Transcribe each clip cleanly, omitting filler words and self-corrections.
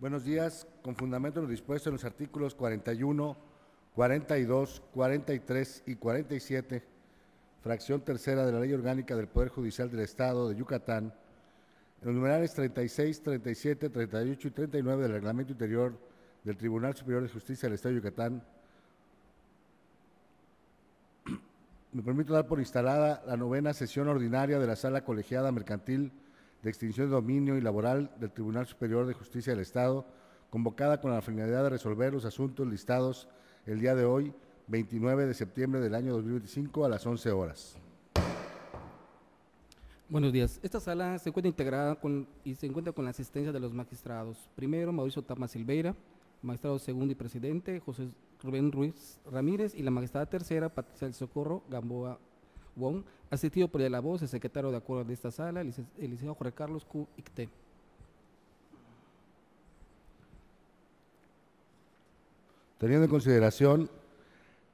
Buenos días. Con fundamento en lo dispuesto en los artículos 41, 42, 43 y 47, fracción tercera de la Ley Orgánica del Poder Judicial del Estado de Yucatán, en los numerales 36, 37, 38 y 39 del Reglamento Interior del Tribunal Superior de Justicia del Estado de Yucatán, me permito dar por instalada la 9ª sesión ordinaria de la Sala Colegiada Mercantil de Extinción de Dominio y Laboral del Tribunal Superior de Justicia del Estado, convocada con la finalidad de resolver los asuntos listados el día de hoy, 29 de septiembre del año 2025, a las 11 horas. Buenos días. Esta sala se encuentra integrada y se encuentra con la asistencia de los magistrados. Primero, Mauricio Tama Silveira, magistrado segundo y presidente, José Rubén Ruiz Ramírez, y la magistrada tercera, Patricia del Socorro Gamboa Wong, asistido por la voz, el secretario de acuerdo de esta sala, el licenciado Jorge Carlos Q. Icté. Teniendo en consideración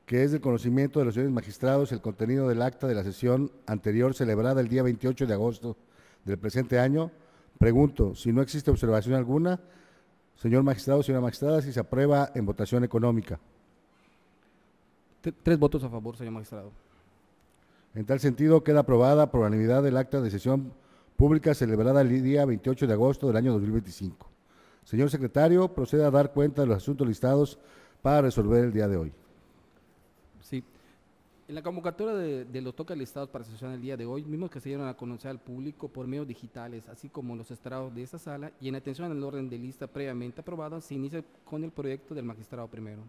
que es del conocimiento de los señores magistrados el contenido del acta de la sesión anterior celebrada el día 28 de agosto del presente año, pregunto si no existe observación alguna, señor magistrado, señora magistrada, si se aprueba en votación económica. 3 votos a favor, señor magistrado. En tal sentido, queda aprobada por unanimidad el acta de sesión pública celebrada el día 28 de agosto del año 2025. Señor secretario, proceda a dar cuenta de los asuntos listados para resolver el día de hoy. Sí. En la convocatoria de los toques listados para sesión el día de hoy, mismos que se dieron a conocer al público por medios digitales, así como los estrados de esta sala, y en atención al orden de lista previamente aprobado, se inicia con el proyecto del magistrado primero.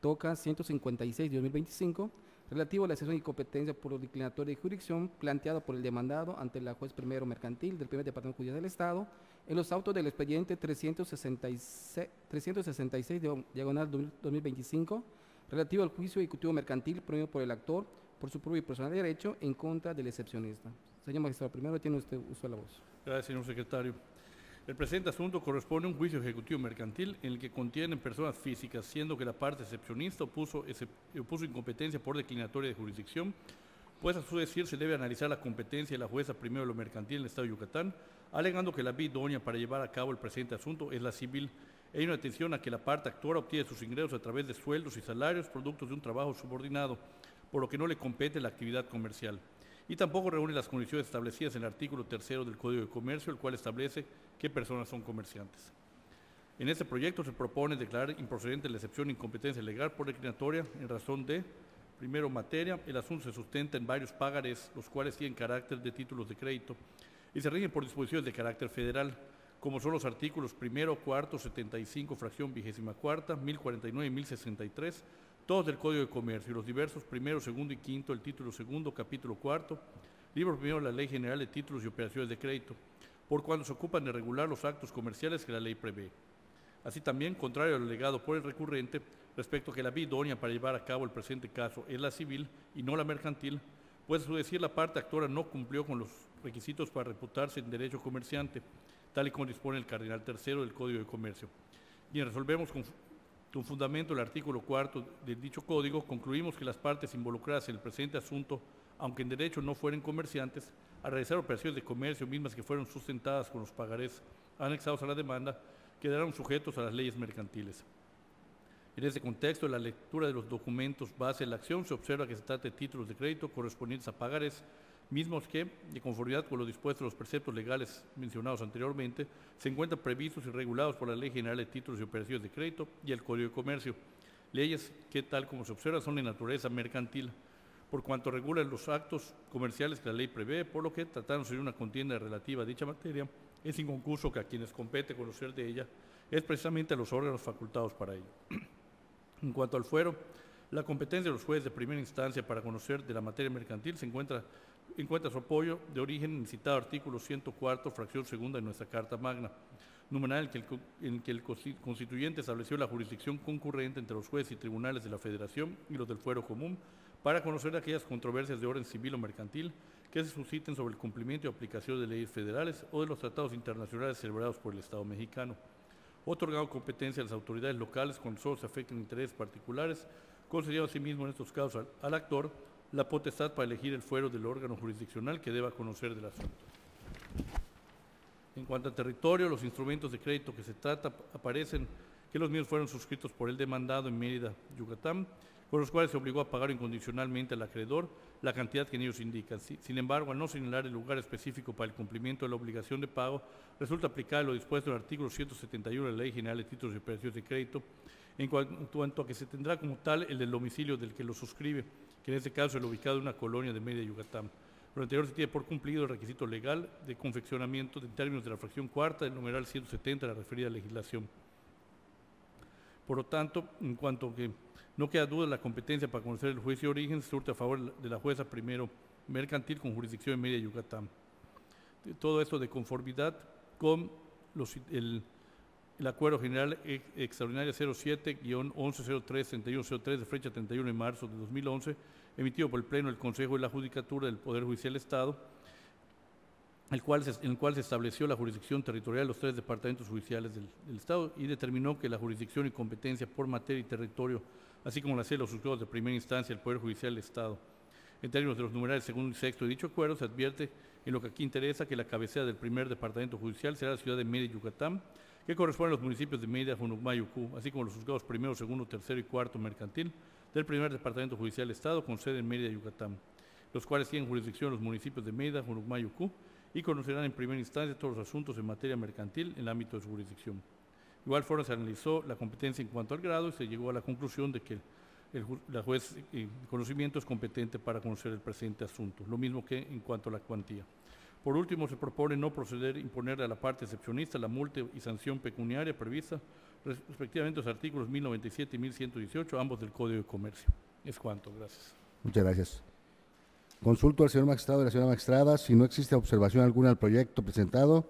Toca 156 de 2025, relativo a la sesión y competencia por declinatoria de jurisdicción planteado por el demandado ante la juez primero mercantil del primer departamento judicial del Estado en los autos del expediente 366 diagonal 2025, relativo al juicio ejecutivo mercantil promovido por el actor por su propio y personal derecho en contra del excepcionista. Señor magistrado, primero tiene usted uso de la voz. Gracias, señor secretario. El presente asunto corresponde a un juicio ejecutivo mercantil en el que contienen personas físicas, siendo que la parte excepcionista opuso incompetencia por declinatoria de jurisdicción, pues a su decir se debe analizar la competencia de la jueza primero de lo mercantil en el Estado de Yucatán, alegando que la vía idónea para llevar a cabo el presente asunto es la civil, e en atención a que la parte actora obtiene sus ingresos a través de sueldos y salarios productos de un trabajo subordinado, por lo que no le compete la actividad comercial. Y tampoco reúne las condiciones establecidas en el artículo 3 del Código de Comercio, el cual establece qué personas son comerciantes. En este proyecto se propone declarar improcedente la excepción de incompetencia legal por declinatoria en razón de, primero, materia. El asunto se sustenta en varios págares, los cuales tienen carácter de títulos de crédito y se rigen por disposiciones de carácter federal, como son los artículos 1º, 4º, 75, fracción 24ª, 1049 y 1063, todos del Código de Comercio, y los diversos 1º, 2º y 5º, el título 2º, capítulo 4º, libro 1º de la Ley General de Títulos y Operaciones de Crédito, por cuando se ocupan de regular los actos comerciales que la ley prevé. Así también, contrario a lo alegado por el recurrente, respecto a que la vía idónea para llevar a cabo el presente caso es la civil y no la mercantil, pues a su decir la parte actora no cumplió con los requisitos para reputarse en derecho comerciante, tal y como dispone el Cardenal tercero del Código de Comercio. Y resolvemos con fundamento el artículo 4 de dicho código, concluimos que las partes involucradas en el presente asunto, aunque en derecho no fueran comerciantes, al realizar operaciones de comercio mismas que fueron sustentadas con los pagarés anexados a la demanda, quedarán sujetos a las leyes mercantiles. En este contexto, en la lectura de los documentos base de la acción, se observa que se trata de títulos de crédito correspondientes a pagarés, mismos que, de conformidad con lo dispuesto en los preceptos legales mencionados anteriormente, se encuentran previstos y regulados por la Ley General de Títulos y Operaciones de Crédito y el Código de Comercio, leyes que, tal como se observa, son de naturaleza mercantil, por cuanto regulan los actos comerciales que la ley prevé, por lo que, tratándose de una contienda relativa a dicha materia, es sin concurso que a quienes compete conocer de ella es precisamente a los órganos facultados para ello. En cuanto al fuero, la competencia de los jueces de primera instancia para conocer de la materia mercantil se encuentra su apoyo de origen en el citado artículo 104, fracción segunda de nuestra Carta Magna, numeral en que el constituyente estableció la jurisdicción concurrente entre los jueces y tribunales de la Federación y los del fuero común para conocer aquellas controversias de orden civil o mercantil que se susciten sobre el cumplimiento y aplicación de leyes federales o de los tratados internacionales celebrados por el Estado mexicano. Otorgado competencia a las autoridades locales cuando solo se afecten intereses particulares, concediendo asimismo en estos casos al actor la potestad para elegir el fuero del órgano jurisdiccional que deba conocer del asunto. En cuanto a territorio, los instrumentos de crédito que se trata aparecen que los mismos fueron suscritos por el demandado en Mérida, Yucatán, con los cuales se obligó a pagar incondicionalmente al acreedor la cantidad que en ellos indican. Sin embargo, al no señalar el lugar específico para el cumplimiento de la obligación de pago, resulta aplicable lo dispuesto en el artículo 171 de la Ley General de Títulos y Operaciones de Crédito, en cuanto a que se tendrá como tal el del domicilio del que lo suscribe, que en este caso es el ubicado en una colonia de Mérida, Yucatán. Lo anterior se tiene por cumplido el requisito legal de confeccionamiento en términos de la fracción cuarta del numeral 170 de la referida legislación. Por lo tanto, en cuanto a que no queda duda de la competencia para conocer el juicio de origen, se surte a favor de la jueza primero mercantil con jurisdicción en Mérida, Yucatán. Todo esto de conformidad con el Acuerdo General Extraordinario 07-1103-3103 de fecha 31 de marzo de 2011, emitido por el Pleno del Consejo de la Judicatura del Poder Judicial del Estado, en el cual se estableció la jurisdicción territorial de los 3 departamentos judiciales del Estado y determinó que la jurisdicción y competencia por materia y territorio, así como la sede de los juzgados de primera instancia del Poder Judicial del Estado. En términos de los numerales segundo y sexto de dicho acuerdo, se advierte en lo que aquí interesa que la cabecera del primer departamento judicial será la ciudad de Mérida, Yucatán, que corresponde a los municipios de Mérida, Junucmá y Ucú, así como los juzgados primero, segundo, tercero y cuarto mercantil del primer departamento judicial del Estado con sede en Mérida, Yucatán, los cuales tienen jurisdicción en los municipios de Mérida, Junucmá y Ucú y conocerán en primera instancia todos los asuntos en materia mercantil en el ámbito de su jurisdicción. De igual forma se analizó la competencia en cuanto al grado y se llegó a la conclusión de que la juez de conocimiento es competente para conocer el presente asunto, lo mismo que en cuanto a la cuantía. Por último, se propone no proceder a imponerle a la parte excepcionista la multa y sanción pecuniaria prevista respectivamente los artículos 1097 y 1118, ambos del Código de Comercio. Es cuanto, gracias. Muchas gracias. Consulto al señor magistrado y la señora magistrada. Si no existe observación alguna al proyecto presentado,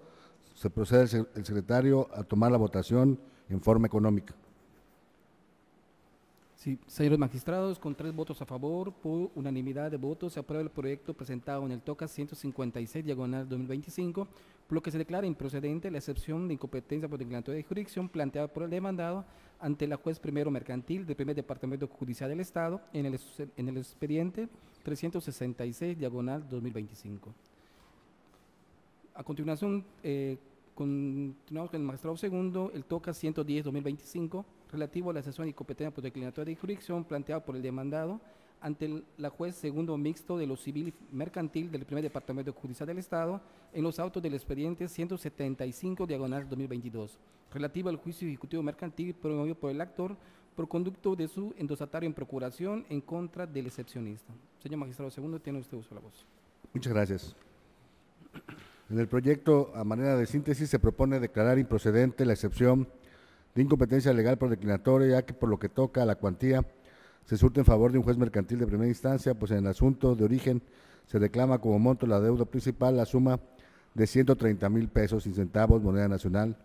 se procede el secretario a tomar la votación en forma económica. Sí, señores magistrados, con 3 votos a favor, por unanimidad de votos, se aprueba el proyecto presentado en el TOCA 156/2025, por lo que se declara improcedente la excepción de incompetencia por declaratoria de jurisdicción planteada por el demandado ante la juez primero mercantil del primer departamento judicial del Estado en el expediente 366/2025. A continuación, continuamos con el magistrado segundo, el TOCA 110/2025, relativo a la excepción de incompetencia por declinatoria de jurisdicción planteado por el demandado ante la juez segundo mixto de lo civil y mercantil del primer departamento judicial del Estado en los autos del expediente 175/2022, relativo al juicio ejecutivo mercantil promovido por el actor por conducto de su endosatario en procuración en contra del excepcionista. Señor magistrado segundo, tiene usted uso de la voz. Muchas gracias. En el proyecto, a manera de síntesis, se propone declarar improcedente la excepción de incompetencia legal por declinatoria, ya que por lo que toca a la cuantía se surte en favor de un juez mercantil de primera instancia, pues en el asunto de origen se reclama como monto la deuda principal la suma de 130,000 pesos sin centavos, moneda nacional,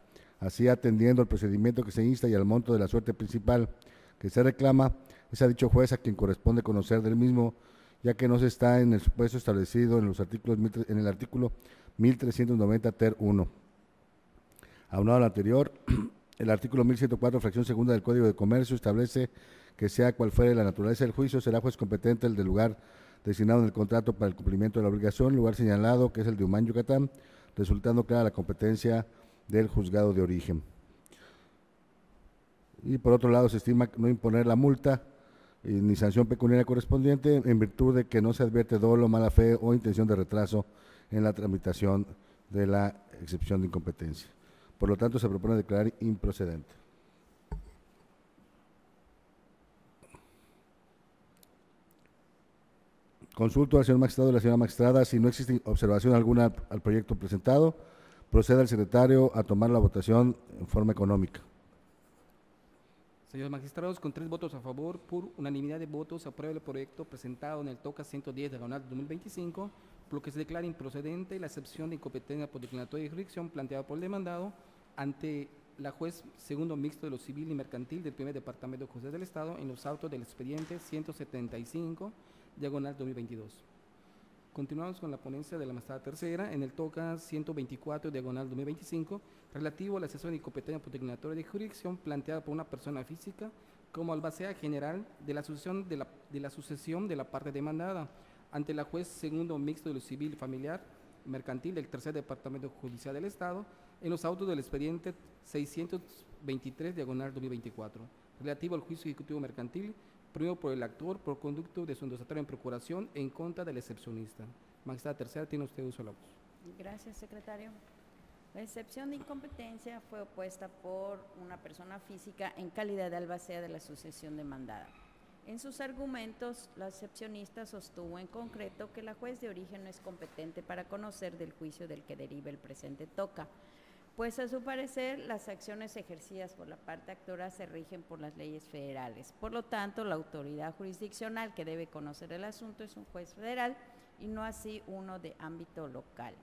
así atendiendo al procedimiento que se insta y al monto de la suerte principal que se reclama, es a dicho juez a quien corresponde conocer del mismo, ya que no se está en el supuesto establecido en el artículo 1390 ter 1. Aunado al anterior, el artículo 1104, fracción segunda del Código de Comercio establece que sea cual fuere la naturaleza del juicio, será juez competente el del lugar designado en el contrato para el cumplimiento de la obligación, lugar señalado que es el de Humán, Yucatán, resultando clara la competencia del juzgado de origen. Y por otro lado, se estima no imponer la multa ni sanción pecuniaria correspondiente en virtud de que no se advierte dolo, mala fe o intención de retraso en la tramitación de la excepción de incompetencia. Por lo tanto, se propone declarar improcedente. Consulto al señor magistrado y la señora magistrada. Si no existe observación alguna al proyecto presentado, procede el secretario a tomar la votación en forma económica. Señores magistrados, con 3 votos a favor, por unanimidad de votos, se aprueba el proyecto presentado en el TOCA 110/2025, por lo que se declara improcedente la excepción de incompetencia por declinatoria de jurisdicción planteada por el demandado ante la juez segundo mixto de lo civil y mercantil del primer departamento judicial del Estado en los autos del expediente 175/2022. Continuamos con la ponencia de la magistrada tercera en el TOCA 124/2025, relativo a la excepción de incompetencia por declinatoria de jurisdicción planteada por una persona física como albacea general de la sucesión de la parte demandada ante la juez segundo mixto de lo civil y familiar mercantil del Tercer Departamento Judicial del Estado en los autos del expediente 623 diagonal 2024, relativo al juicio ejecutivo mercantil promovido por el actor por conducto de su endosatario en procuración en contra del excepcionista. Magistrada tercera, tiene usted uso de la voz. Gracias, secretario. La excepción de incompetencia fue opuesta por una persona física en calidad de albacea de la sucesión demandada. En sus argumentos, la excepcionista sostuvo en concreto que la juez de origen no es competente para conocer del juicio del que deriva el presente toca, pues a su parecer las acciones ejercidas por la parte actora se rigen por las leyes federales. Por lo tanto, la autoridad jurisdiccional que debe conocer el asunto es un juez federal y no así uno de ámbito local.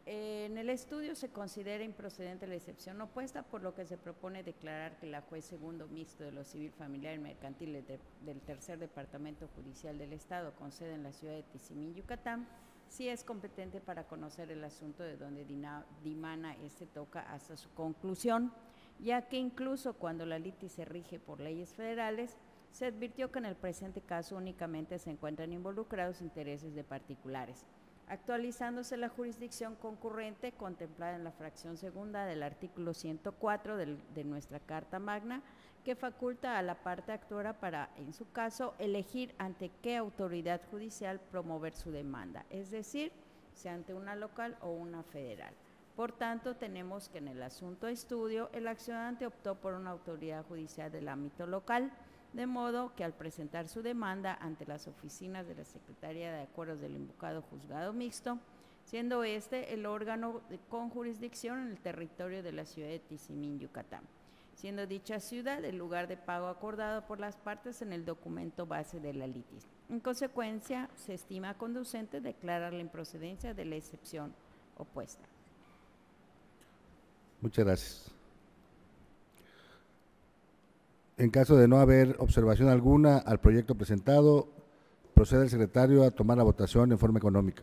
En el estudio se considera improcedente la excepción opuesta, por lo que se propone declarar que la juez segundo mixto de lo civil, familiar y mercantil del Tercer Departamento Judicial del Estado, con sede en la ciudad de Tizimín, Yucatán, sí es competente para conocer el asunto de donde dimana este toca hasta su conclusión, ya que incluso cuando la litis se rige por leyes federales, se advirtió que en el presente caso únicamente se encuentran involucrados intereses de particulares, actualizándose la jurisdicción concurrente contemplada en la fracción segunda del artículo 104 de nuestra Carta Magna, que faculta a la parte actora para, en su caso, elegir ante qué autoridad judicial promover su demanda, es decir, sea ante una local o una federal. Por tanto, tenemos que en el asunto de estudio, el accionante optó por una autoridad judicial del ámbito local, de modo que al presentar su demanda ante las oficinas de la Secretaría de Acuerdos del invocado juzgado mixto, siendo este el órgano con jurisdicción en el territorio de la ciudad de Tizimín, Yucatán, siendo dicha ciudad el lugar de pago acordado por las partes en el documento base de la litis. En consecuencia, se estima conducente declarar la improcedencia de la excepción opuesta. Muchas gracias. En caso de no haber observación alguna al proyecto presentado, procede el secretario a tomar la votación en forma económica.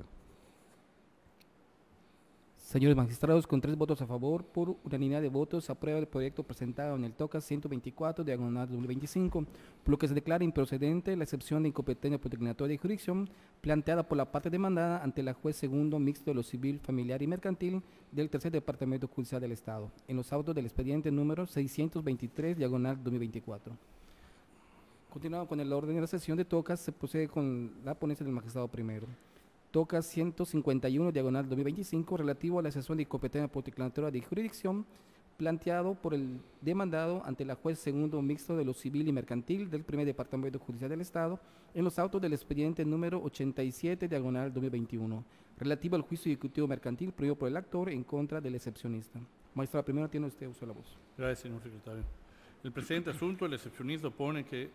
Señores magistrados, con 3 votos a favor, por unanimidad de votos, se aprueba el proyecto presentado en el TOCA 124, diagonal 2025, por lo que se declara improcedente la excepción de incompetencia por declinatoria de jurisdicción planteada por la parte demandada ante la juez segundo mixto de lo civil, familiar y mercantil del Tercer Departamento Judicial del Estado, en los autos del expediente número 623, diagonal 2024. Continuando con el orden de la sesión de TOCA, se procede con la ponencia del magistrado primero. TOCA 151, diagonal 2025, relativo a la excepción de incompetencia por declaratoria de jurisdicción planteado por el demandado ante la juez segundo mixto de lo civil y mercantil del Primer Departamento Judicial del Estado en los autos del expediente número 87, diagonal 2021, relativo al juicio ejecutivo mercantil promovido por el actor en contra del excepcionista. Magistrado primero, tiene usted uso de la voz. Gracias, señor secretario. El presente asunto, el excepcionista opone que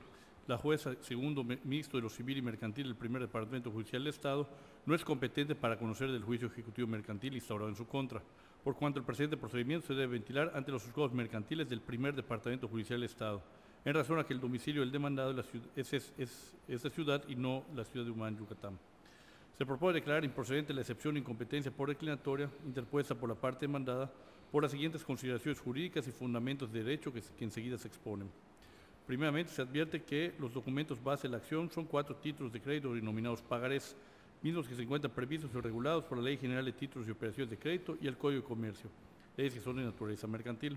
la jueza segundo mixto de lo civil y mercantil del Primer Departamento Judicial del Estado no es competente para conocer del juicio ejecutivo mercantil instaurado en su contra, por cuanto el presente procedimiento se debe ventilar ante los juzgados mercantiles del Primer Departamento Judicial del Estado, en razón a que el domicilio del demandado es esta ciudad y no la ciudad de Humán, Yucatán. Se propone declarar improcedente la excepción de incompetencia por declinatoria interpuesta por la parte demandada por las siguientes consideraciones jurídicas y fundamentos de derecho que enseguida se exponen. Primeramente, se advierte que los documentos base de la acción son 4 títulos de crédito denominados pagarés, mismos que se encuentran previstos y regulados por la Ley General de Títulos y Operaciones de Crédito y el Código de Comercio, leyes que son de naturaleza mercantil.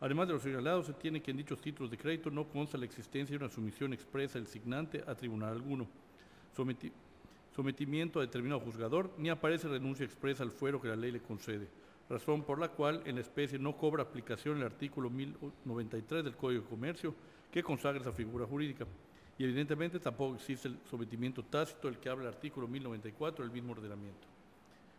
Además de los señalados, se tiene que en dichos títulos de crédito no consta la existencia de una sumisión expresa del signante a tribunal alguno, sometimiento a determinado juzgador, ni aparece renuncia expresa al fuero que la ley le concede, razón por la cual en la especie no cobra aplicación el artículo 1093 del Código de Comercio, que consagra esa figura jurídica. Y evidentemente tampoco existe el sometimiento tácito del que habla el artículo 1094 del mismo ordenamiento.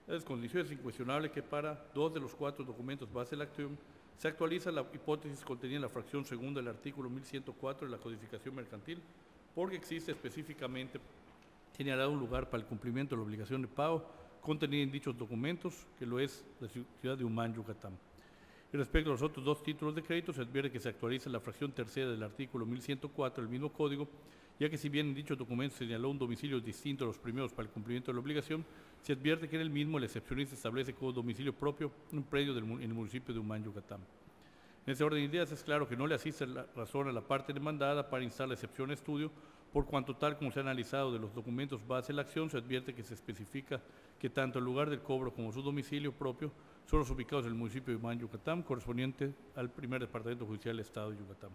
Es condición incuestionable que para 2 de los 4 documentos base de la acción se actualiza la hipótesis contenida en la fracción segunda del artículo 1104 de la Codificación Mercantil, porque existe específicamente señalado un lugar para el cumplimiento de la obligación de pago contenida en dichos documentos, que lo es la ciudad de Humán, Yucatán. Y respecto a los otros 2 títulos de crédito, se advierte que se actualiza la fracción tercera del artículo 1104 del mismo código, ya que si bien en dichos documentos se señaló un domicilio distinto a los primeros para el cumplimiento de la obligación, se advierte que en el mismo el excepcionista establece como domicilio propio un predio en el municipio de Humán, Yucatán. En ese orden de ideas es claro que no le asiste la razón a la parte demandada para instar la excepción de estudio, por cuanto tal como se ha analizado de los documentos base de la acción, se advierte que se especifica que tanto el lugar del cobro como su domicilio propio son los ubicados en el municipio de Humán, Yucatán, correspondiente al primer departamento judicial del Estado de Yucatán.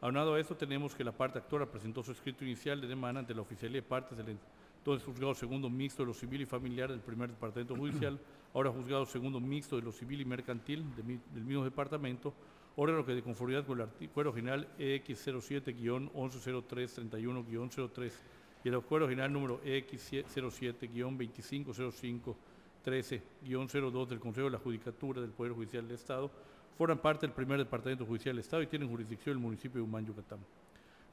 Aunado a esto, tenemos que la parte actora presentó su escrito inicial de demanda ante la Oficialía de Partes del entonces Juzgado Segundo Mixto de lo Civil y Familiar del primer departamento judicial, ahora Juzgado Segundo Mixto de lo Civil y Mercantil del mismo departamento, órgano que de conformidad con el Acuerdo General EX 07-110331-03 y el Acuerdo General número EX 07-2505-13-02 del Consejo de la Judicatura del Poder Judicial del Estado, forman parte del primer departamento judicial del Estado y tienen jurisdicción en el municipio de Humán, Yucatán.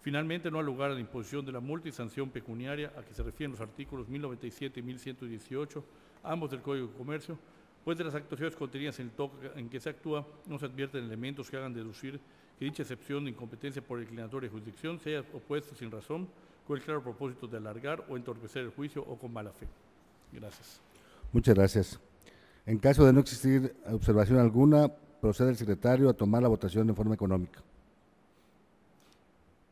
Finalmente, no ha lugar a la imposición de la multa y sanción pecuniaria a que se refieren los artículos 1097 y 1118, ambos del Código de Comercio, pues de las actuaciones contenidas en el TOCA en que se actúa, no se advierten elementos que hagan deducir que dicha excepción de incompetencia por declinatoria de jurisdicción sea opuesta sin razón, con el claro propósito de alargar o entorpecer el juicio o con mala fe. Gracias. Muchas gracias. En caso de no existir observación alguna, procede el secretario a tomar la votación de forma económica.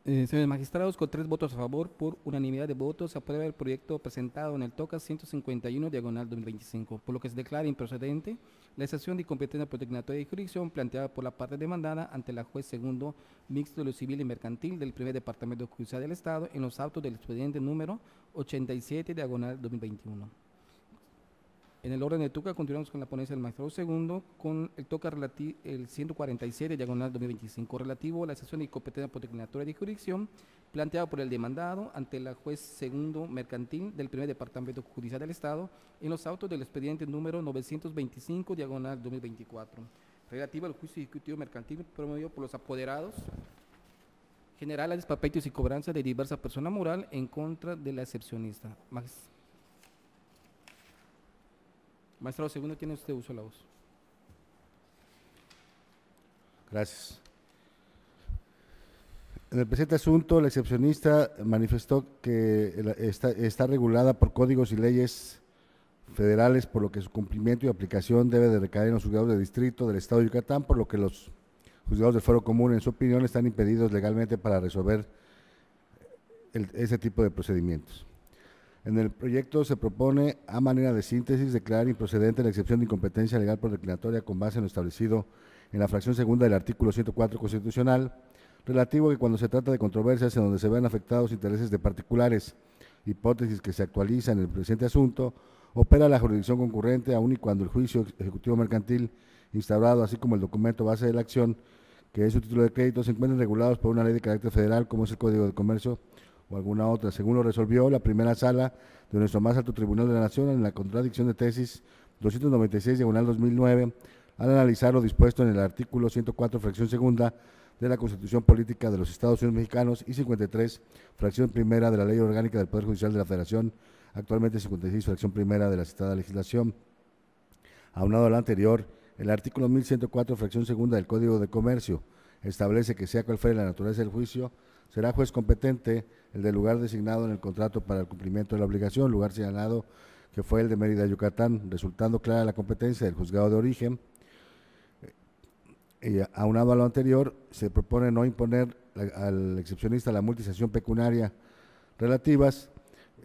Señores magistrados, con 3 votos a favor, por unanimidad de votos, se aprueba el proyecto presentado en el TOCA 151/2025, por lo que se declara improcedente la excepción de incompetencia por declinatoria de jurisdicción planteada por la parte demandada ante la juez segundo mixto de lo civil y mercantil del primer departamento judicial del Estado en los autos del expediente número 87/2021. En el orden de TOCA continuamos con la ponencia del magistrado segundo, con el TOCA el 147/2025, relativo a la excepción de incompetencia por declinatoria de jurisdicción planteado por el demandado ante la juez segundo mercantil del primer departamento judicial del Estado en los autos del expediente número 925/2024, relativo al juicio ejecutivo mercantil promovido por los apoderados generales, despapechos y cobranzas de diversa persona moral en contra de la excepcionista. Magistrado segundo, tiene usted uso de la voz. Gracias. En el presente asunto, la excepcionista manifestó que está regulada por códigos y leyes federales, por lo que su cumplimiento y aplicación debe de recaer en los juzgados de distrito del Estado de Yucatán, por lo que los juzgados del Fuero Común, en su opinión, están impedidos legalmente para resolver ese tipo de procedimientos. En el proyecto se propone, a manera de síntesis, declarar improcedente la excepción de incompetencia legal por declinatoria con base en lo establecido en la fracción segunda del artículo 104 constitucional, relativo a que cuando se trata de controversias en donde se vean afectados intereses de particulares, hipótesis que se actualizan en el presente asunto, opera la jurisdicción concurrente aun y cuando el juicio ejecutivo mercantil instaurado, así como el documento base de la acción, que es su título de crédito, se encuentran regulados por una ley de carácter federal como es el Código de Comercio o alguna otra, según lo resolvió la primera sala de nuestro más alto tribunal de la Nación en la contradicción de tesis 296/2009, al analizar lo dispuesto en el artículo 104, fracción segunda de la Constitución Política de los Estados Unidos Mexicanos y 53, fracción primera de la Ley Orgánica del Poder Judicial de la Federación, actualmente 56, fracción primera de la citada legislación. Aunado a lo anterior, el artículo 1104, fracción segunda del Código de Comercio, establece que sea cual fuere la naturaleza del juicio, será juez competente el del lugar designado en el contrato para el cumplimiento de la obligación, lugar señalado que fue el de Mérida, Yucatán, resultando clara la competencia del juzgado de origen. Aunado a lo anterior, se propone no imponer al excepcionista la multa y sanción pecuniaria relativas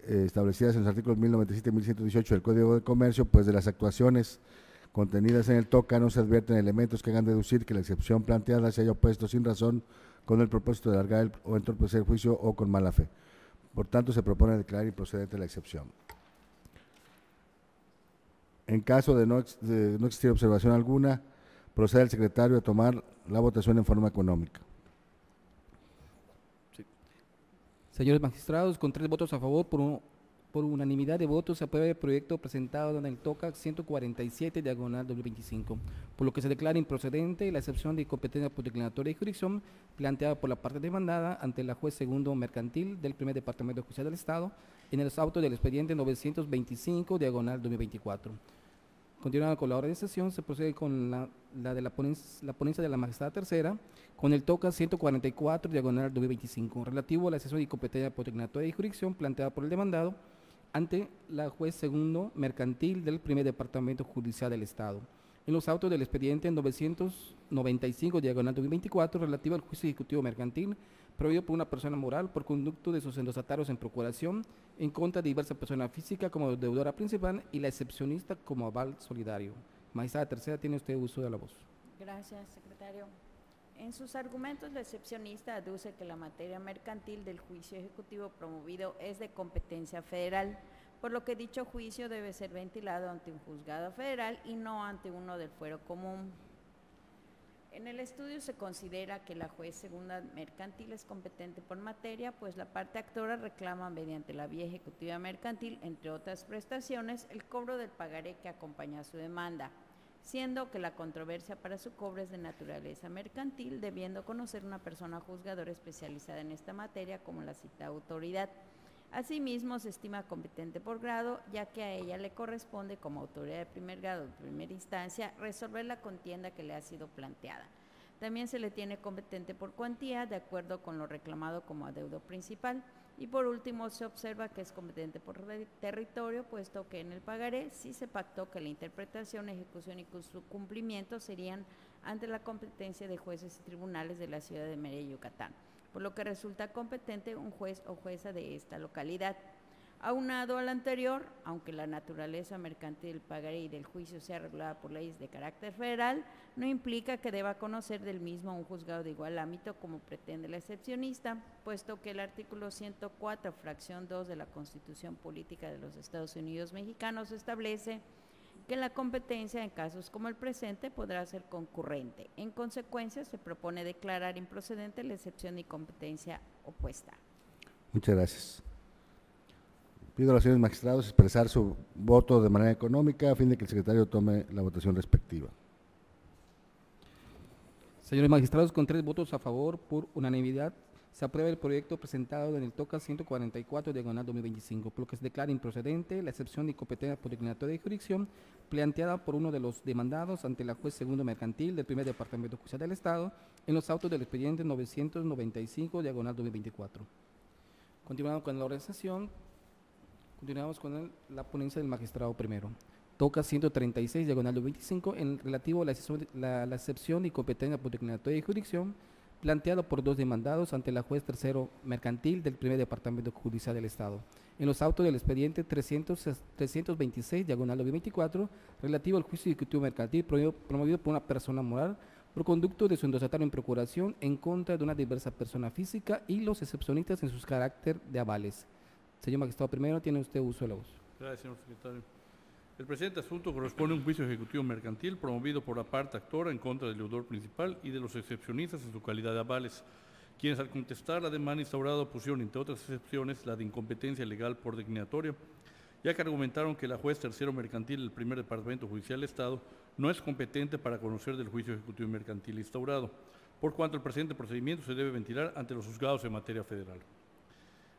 establecidas en los artículos 1097 y 1118 del Código de Comercio, pues de las actuaciones contenidas en el TOCA no se advierten elementos que hagan deducir que la excepción planteada se haya opuesto sin razón con el propósito de alargar o entorpecer el juicio o con mala fe. Por tanto, se propone declarar improcedente la excepción. En caso de no existir observación alguna, procede el secretario a tomar la votación en forma económica. Sí. Señores magistrados, con 3 votos a favor, por unanimidad de votos, se aprueba el proyecto presentado en el TOCA 147/2025, por lo que se declara improcedente la excepción de incompetencia por declinatoria de jurisdicción planteada por la parte demandada ante la juez segundo mercantil del primer departamento judicial del Estado en el auto del expediente 925/2024. Continuando con la hora de sesión, se procede con la ponencia de la magistrada tercera, con el TOCA 144/2025, relativo a la excepción de incompetencia por declinatoria de jurisdicción planteada por el demandado ante la juez segundo mercantil del primer departamento judicial del Estado, en los autos del expediente 995/2024, relativo al juicio ejecutivo mercantil prohibido por una persona moral por conducto de sus endostatarios en procuración en contra de diversa persona física como deudora principal y la excepcionista como aval solidario. Magistrada tercera, tiene usted uso de la voz. Gracias, secretario. En sus argumentos, la excepcionista aduce que la materia mercantil del juicio ejecutivo promovido es de competencia federal, por lo que dicho juicio debe ser ventilado ante un juzgado federal y no ante uno del fuero común. En el estudio se considera que la juez segunda mercantil es competente por materia, pues la parte actora reclama mediante la vía ejecutiva mercantil, entre otras prestaciones, el cobro del pagaré que acompaña a su demanda, siendo que la controversia para su cobro es de naturaleza mercantil, debiendo conocer una persona juzgadora especializada en esta materia como la citada autoridad. Asimismo, se estima competente por grado, ya que a ella le corresponde, como autoridad de primer grado de primera instancia, resolver la contienda que le ha sido planteada. También se le tiene competente por cuantía, de acuerdo con lo reclamado como adeudo principal. Y por último, se observa que es competente por territorio, puesto que en el pagaré sí se pactó que la interpretación, ejecución y su cumplimiento serían ante la competencia de jueces y tribunales de la ciudad de Mérida, Yucatán, por lo que resulta competente un juez o jueza de esta localidad. Aunado al anterior, aunque la naturaleza mercantil del pagaré y del juicio sea regulada por leyes de carácter federal, no implica que deba conocer del mismo un juzgado de igual ámbito como pretende la excepcionista, puesto que el artículo 104, fracción 2 de la Constitución Política de los Estados Unidos Mexicanos establece que la competencia en casos como el presente podrá ser concurrente. En consecuencia, se propone declarar improcedente la excepción y competencia opuesta. Muchas gracias. Pido a los señores magistrados expresar su voto de manera económica a fin de que el secretario tome la votación respectiva. Señores magistrados, con 3 votos a favor, por unanimidad, se aprueba el proyecto presentado en el TOCA 144, diagonal 2025, por lo que se declara improcedente la excepción de incompetencia por declinatoria de jurisdicción planteada por uno de los demandados ante la juez segundo mercantil del primer departamento judicial del Estado en los autos del expediente 995, diagonal 2024. Continuamos con la organización. Continuamos con la ponencia del magistrado primero. TOCA 136, diagonal 25, en relativo a la excepción y competencia por declinatoria de jurisdicción planteado por 2 demandados ante la juez tercero mercantil del primer departamento judicial del Estado, en los autos del expediente 326, diagonal 2024, relativo al juicio ejecutivo mercantil promovido por una persona moral por conducto de su endosatario en procuración en contra de una diversa persona física y los excepcionistas en sus carácter de avales. Señor magistrado primero, tiene usted uso de la voz. Gracias, señor secretario. El presente asunto corresponde a un juicio ejecutivo mercantil promovido por la parte actora en contra del deudor principal y de los excepcionistas en su calidad de avales, quienes al contestar la demanda instaurada opusieron, entre otras excepciones, la de incompetencia legal por declinatoria, ya que argumentaron que la juez tercero mercantil del primer departamento judicial del Estado no es competente para conocer del juicio ejecutivo mercantil instaurado, por cuanto el presente procedimiento se debe ventilar ante los juzgados en materia federal.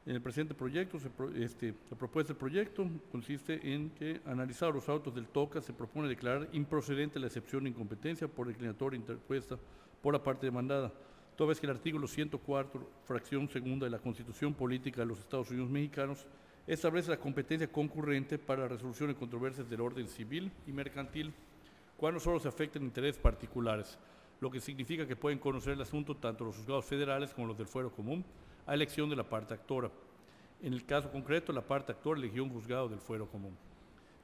En el presente proyecto, la propuesta del proyecto consiste en que, analizados los autos del TOCA, se propone declarar improcedente la excepción de incompetencia por declinatoria interpuesta por la parte demandada, toda vez que el artículo 104, fracción segunda de la Constitución Política de los Estados Unidos Mexicanos establece la competencia concurrente para la resolución de controversias del orden civil y mercantil cuando solo se afecten intereses particulares, lo que significa que pueden conocer el asunto tanto los juzgados federales como los del fuero común, a elección de la parte actora. En el caso concreto, la parte actora eligió un juzgado del fuero común.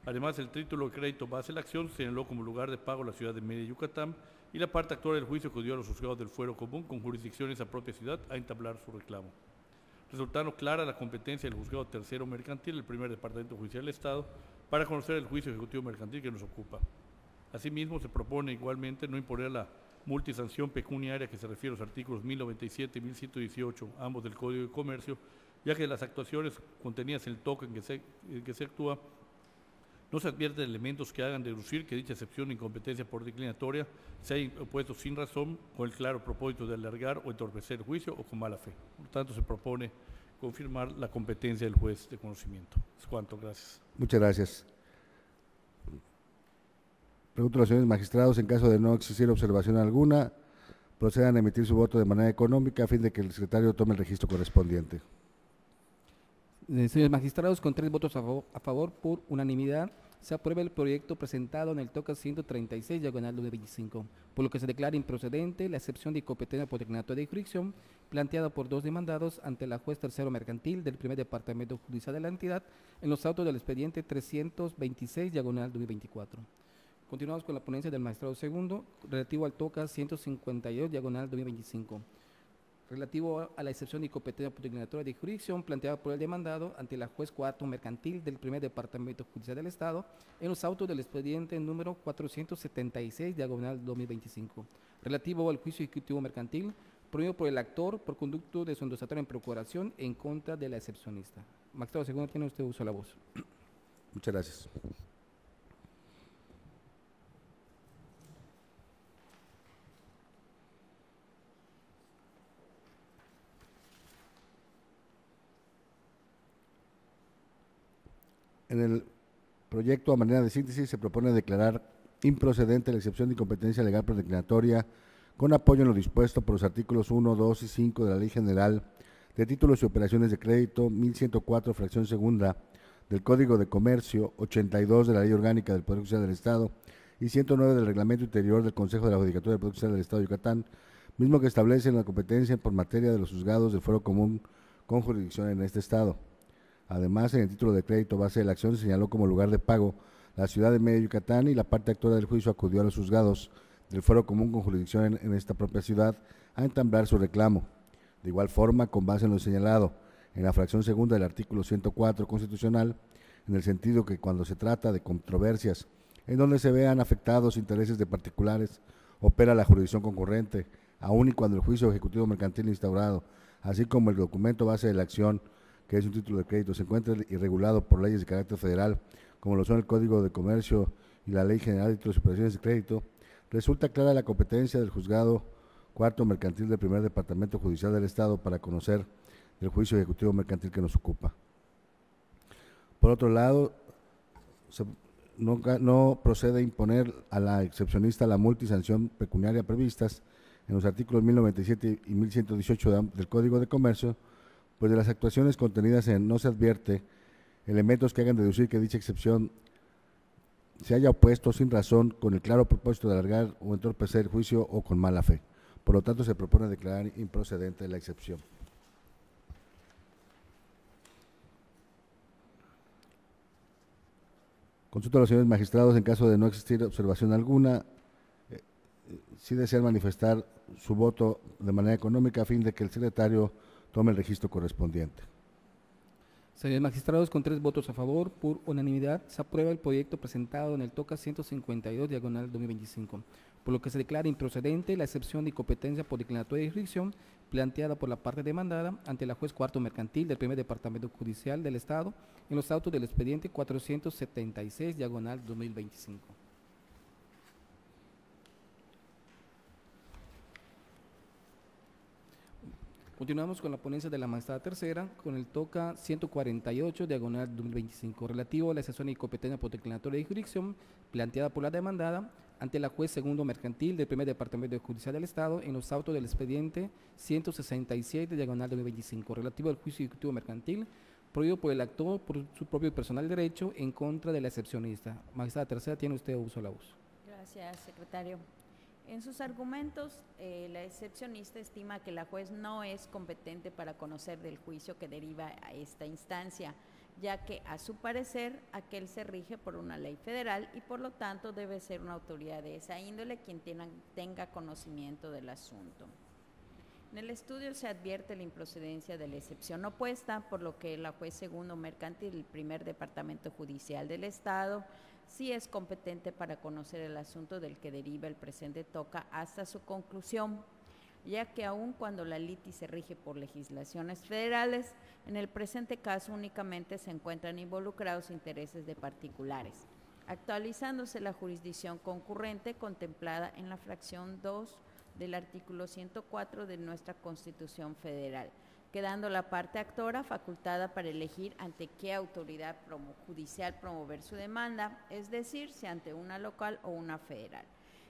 Además, el título de crédito base de la acción señaló como lugar de pago la ciudad de Mérida, Yucatán, y la parte actora del juicio acudió a los juzgados del fuero común con jurisdicción en esa propia ciudad a entablar su reclamo, resultando clara la competencia del juzgado tercero mercantil, el primer departamento judicial del Estado, para conocer el juicio ejecutivo mercantil que nos ocupa. Asimismo, se propone igualmente no imponer la multisanción pecuniaria que se refiere a los artículos 1097 y 1118, ambos del Código de Comercio, ya que las actuaciones contenidas en el TOCA en que se actúa no se advierten elementos que hagan deducir que dicha excepción de incompetencia por declinatoria se haya impuesto sin razón, con el claro propósito de alargar o entorpecer el juicio o con mala fe. Por tanto, se propone confirmar la competencia del juez de conocimiento. Es cuanto, gracias. Muchas gracias. Pregunto a los señores magistrados, en caso de no existir observación alguna, procedan a emitir su voto de manera económica a fin de que el secretario tome el registro correspondiente. Señores magistrados, con 3 votos a favor, por unanimidad, se aprueba el proyecto presentado en el TOCA 136, diagonal 2025, por lo que se declara improcedente la excepción de incompetencia por declaratoria de jurisdicción planteada por dos demandados ante la juez tercero mercantil del primer departamento judicial de la entidad en los autos del expediente 326, diagonal 2024. Continuamos con la ponencia del magistrado segundo, relativo al TOCA 152, diagonal 2025, relativo a la excepción de incompetencia por declaratoria de jurisdicción planteada por el demandado ante la juez cuarto mercantil del primer departamento judicial del Estado en los autos del expediente número 476, diagonal 2025, relativo al juicio ejecutivo mercantil promovido por el actor por conducto de su endosatorio en procuración en contra de la excepcionista. Magistrado segundo, tiene usted uso de la voz. Muchas gracias. En el proyecto, a manera de síntesis, se propone declarar improcedente la excepción de incompetencia legal por declaratoria con apoyo en lo dispuesto por los artículos 1, 2 y 5 de la Ley General de Títulos y Operaciones de Crédito, 1104, fracción segunda, del Código de Comercio, 82 de la Ley Orgánica del Poder Judicial del Estado y 109 del Reglamento Interior del Consejo de la Judicatura del Poder Judicial del Estado de Yucatán, mismo que establecen la competencia por materia de los juzgados del Fuero Común con jurisdicción en este Estado. Además, en el título de crédito base de la acción se señaló como lugar de pago la ciudad de Mérida, Yucatán, y la parte actora del juicio acudió a los juzgados del Fuero Común con jurisdicción en esta propia ciudad a entablar su reclamo. De igual forma, con base en lo señalado en la fracción segunda del artículo 104 constitucional, en el sentido que cuando se trata de controversias en donde se vean afectados intereses de particulares, opera la jurisdicción concurrente, aun y cuando el juicio ejecutivo mercantil instaurado, así como el documento base de la acción, que es un título de crédito, se encuentra irregulado por leyes de carácter federal, como lo son el Código de Comercio y la Ley General de Títulos y Operaciones de Crédito, resulta clara la competencia del juzgado cuarto mercantil del primer departamento judicial del Estado para conocer el juicio ejecutivo mercantil que nos ocupa. Por otro lado, no procede imponer a la excepcionista la multa y sanción pecuniaria previstas en los artículos 1097 y 1118 del Código de Comercio, pues de las actuaciones contenidas en no se advierte elementos que hagan deducir que dicha excepción se haya opuesto sin razón con el claro propósito de alargar o entorpecer el juicio o con mala fe. Por lo tanto, se propone declarar improcedente la excepción. Consulto a los señores magistrados, en caso de no existir observación alguna, si desean manifestar su voto de manera económica a fin de que el secretario tome el registro correspondiente. Señores magistrados, con 3 votos a favor, por unanimidad, se aprueba el proyecto presentado en el TOCA 152, diagonal 2025, por lo que se declara improcedente la excepción de incompetencia por declaratoria de jurisdicción planteada por la parte demandada ante la juez cuarto mercantil del primer departamento judicial del Estado en los autos del expediente 476, diagonal 2025. Continuamos con la ponencia de la magistrada tercera, con el TOCA 148, diagonal 2025, relativo a la excepción de incompetencia por declaratoria de jurisdicción planteada por la demandada ante la juez segundo mercantil del primer departamento judicial del Estado en los autos del expediente 167, diagonal 2025, relativo al juicio ejecutivo mercantil prohibido por el actor por su propio personal derecho en contra de la excepcionista. Magistrada tercera, tiene usted uso de la voz. Gracias, secretario. En sus argumentos, la excepcionista estima que la juez no es competente para conocer del juicio que deriva a esta instancia, ya que, a su parecer, aquel se rige por una ley federal y, por lo tanto, debe ser una autoridad de esa índole quien tenga conocimiento del asunto. En el estudio se advierte la improcedencia de la excepción opuesta, por lo que la juez segundo mercantil del primer departamento judicial del Estado sí es competente para conocer el asunto del que deriva el presente TOCA hasta su conclusión, ya que aun cuando la litis se rige por legislaciones federales, en el presente caso únicamente se encuentran involucrados intereses de particulares, actualizándose la jurisdicción concurrente contemplada en la fracción 2 del artículo 104 de nuestra Constitución Federal, quedando la parte actora facultada para elegir ante qué autoridad judicial promover su demanda, es decir, si ante una local o una federal.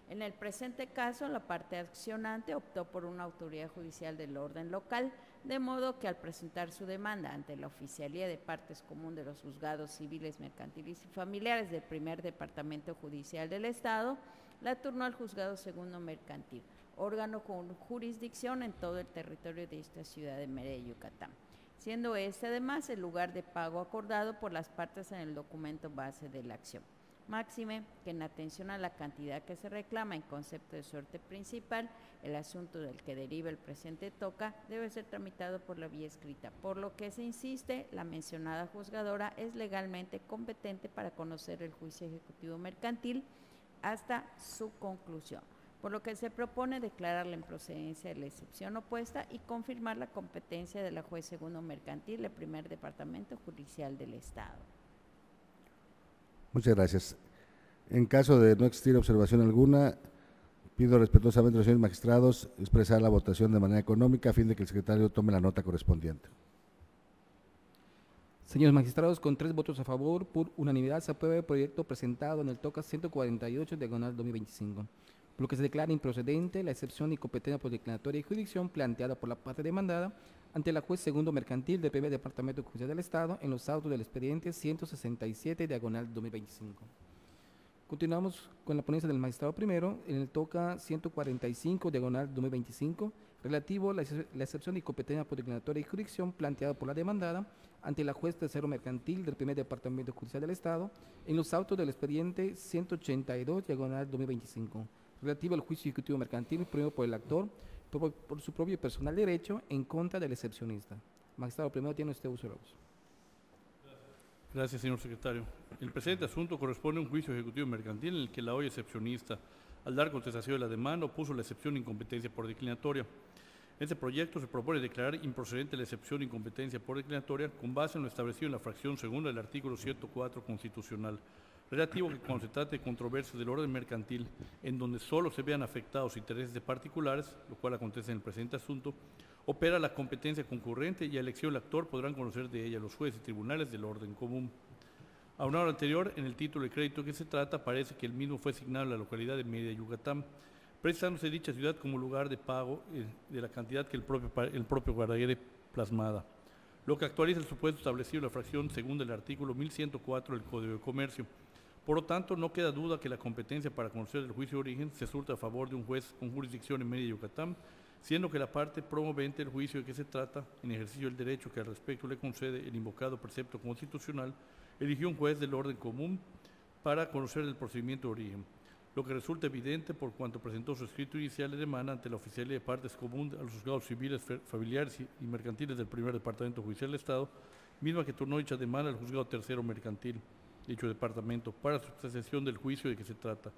En el presente caso, la parte accionante optó por una autoridad judicial del orden local, de modo que al presentar su demanda ante la Oficialía de Partes Común de los Juzgados Civiles, Mercantiles y Familiares del Primer Departamento Judicial del Estado, la turnó al Juzgado Segundo Mercantil, órgano con jurisdicción en todo el territorio de esta ciudad de Mérida, Yucatán, siendo este además el lugar de pago acordado por las partes en el documento base de la acción. Máxime que en atención a la cantidad que se reclama en concepto de suerte principal, el asunto del que deriva el presente toca debe ser tramitado por la vía escrita, por lo que se insiste, la mencionada juzgadora es legalmente competente para conocer el juicio ejecutivo mercantil hasta su conclusión, por lo que se propone declarar la improcedencia de la excepción opuesta y confirmar la competencia de la juez segundo mercantil del Primer Departamento Judicial del Estado. Muchas gracias. En caso de no existir observación alguna, pido respetuosamente a los señores magistrados expresar la votación de manera económica a fin de que el secretario tome la nota correspondiente. Señores magistrados, con 3 votos a favor, por unanimidad se aprueba el proyecto presentado en el TOCA 148, diagonal 2025, por lo que se declara improcedente la excepción y competencia por declaratoria y jurisdicción planteada por la parte demandada ante la juez segundo mercantil del Primer Departamento Judicial del Estado en los autos del expediente 167, diagonal 2025. Continuamos con la ponencia del magistrado primero en el TOCA 145, diagonal 2025, relativo a la excepción y competencia por declaratoria y jurisdicción planteada por la demandada ante la juez tercero mercantil del Primer Departamento Judicial del Estado en los autos del expediente 182, diagonal 2025, relativo al juicio ejecutivo mercantil promovido por el actor por su propio personal derecho en contra del excepcionista. Magistrado primero, tiene usted uso de la voz. Gracias, señor secretario. El presente asunto corresponde a un juicio ejecutivo mercantil en el que la hoy excepcionista, al dar contestación de la demanda, opuso la excepción de incompetencia por declinatoria. En este proyecto se propone declarar improcedente la excepción de incompetencia por declinatoria con base en lo establecido en la fracción segunda del artículo 104 constitucional, relativo que cuando se trate de controversias del orden mercantil, en donde solo se vean afectados intereses de particulares, lo cual acontece en el presente asunto, opera la competencia concurrente y a elección del actor podrán conocer de ella los jueces y tribunales del orden común. Aunado a lo anterior, en el título de crédito que se trata, parece que el mismo fue asignado a la localidad de Mérida, Yucatán, prestándose dicha ciudad como lugar de pago de la cantidad que el propio guardaguere plasmada, lo que actualiza el supuesto establecido en la fracción segunda del artículo 1104 del Código de Comercio. Por lo tanto, no queda duda que la competencia para conocer el juicio de origen se surta a favor de un juez con jurisdicción en Mérida, Yucatán, siendo que la parte promovente del juicio de que se trata, en ejercicio del derecho que al respecto le concede el invocado precepto constitucional, eligió un juez del orden común para conocer el procedimiento de origen, lo que resulta evidente por cuanto presentó su escrito inicial de demanda ante la Oficialía de Partes Común a los juzgados civiles, familiares y mercantiles del Primer Departamento Judicial del Estado, misma que turnó dicha demanda al juzgado tercero mercantil, dicho departamento, para su apreciación del juicio de que se trata.